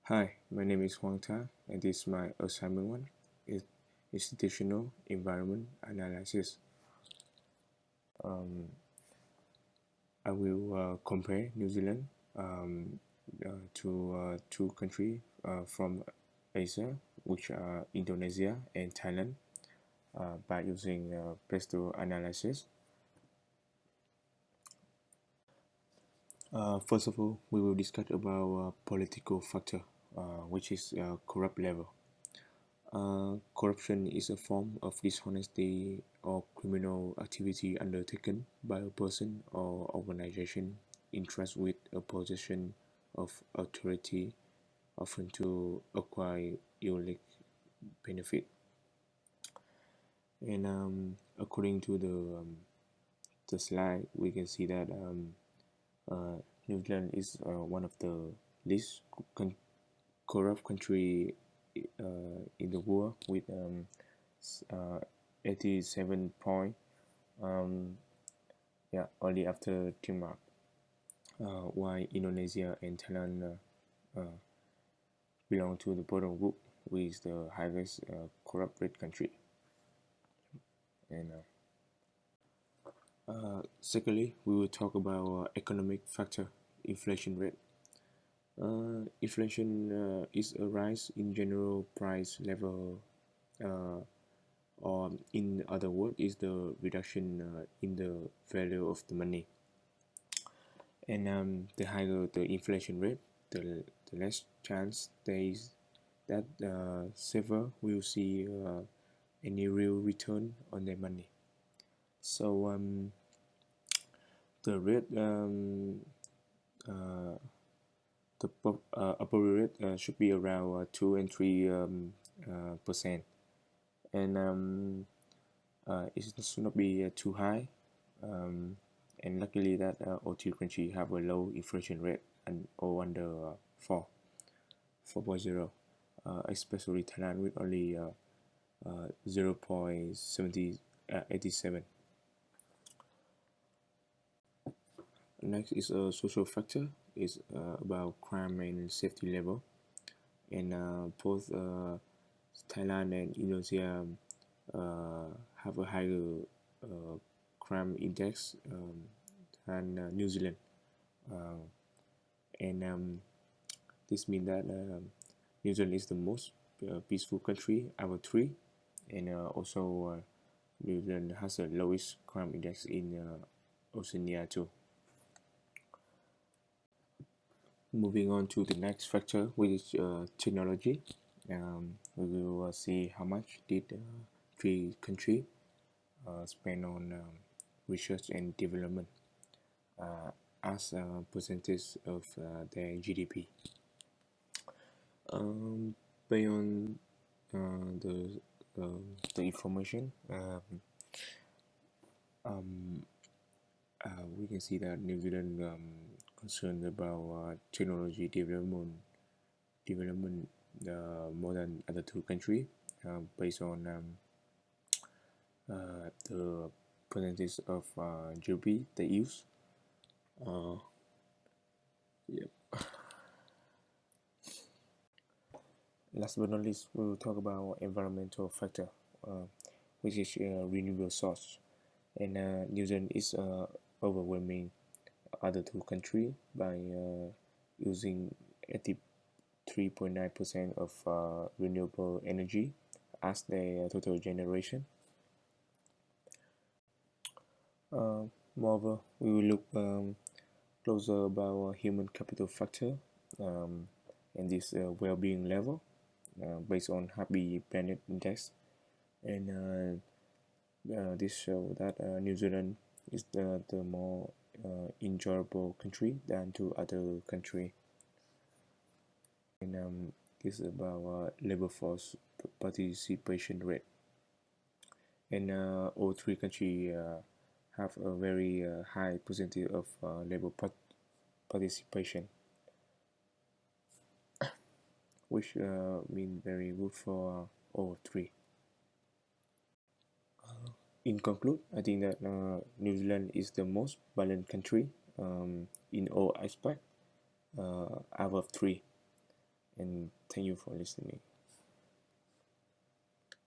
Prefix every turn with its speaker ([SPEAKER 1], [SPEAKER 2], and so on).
[SPEAKER 1] Hi, my name is Huang Ta, and this is my assignment one. Is institutional environment analysis. Um, I will compare New Zealand to two countries from Asia, which are Indonesia and Thailand, by using PESTO analysis. First of all, we will discuss about political factor, which is corrupt level. Corruption is a form of dishonesty or criminal activity undertaken by a person or organization entrusted with a position of authority, often to acquire illegal benefit. And according to the slide, we can see that New Zealand is one of the least con- corrupt country in the world with 87 point. Um, yeah, only after Denmark. While Indonesia and Thailand belong to the bottom group, with the highest corrupt rate country. And secondly, we will talk about economic factor, inflation rate. Inflation is a rise in general price level, or in other words, is the reduction in the value of the money. And the higher the inflation rate, the less chance there is that saver will see any real return on their money. So the rate, the upper rate should be around 2 and 3%, and it should not be too high. And luckily that all three countries have a low inflation rate and or under 4.0, especially Thailand with only 0.87. Next is a social factor, is about crime and safety level, and both Thailand and Indonesia have a higher crime index than New Zealand, and this means that New Zealand is the most peaceful country out of three, and also New Zealand has the lowest crime index in Oceania too. Moving on to the next factor, which is technology. We will see how much did three countries spend on research and development as a percentage of their GDP. Based on the information, we can see that New Zealand concerned about technology development more than other two countries, based on the percentage of GDP they use. Yep. Last but not least, we will talk about environmental factor, which is renewable source, and New Zealand is overwhelming other two countries by using 83.9% of renewable energy as their total generation. Moreover, we will look closer about human capital factor and this well-being level based on Happy Planet Index, and this show that New Zealand is the more enjoyable country than to other country, and this is about labor force participation rate, and all three countries have a very high percentage of labor participation, which mean very good for all three. In conclude, I think that New Zealand is the most balanced country in all aspects out of three, and thank you for listening.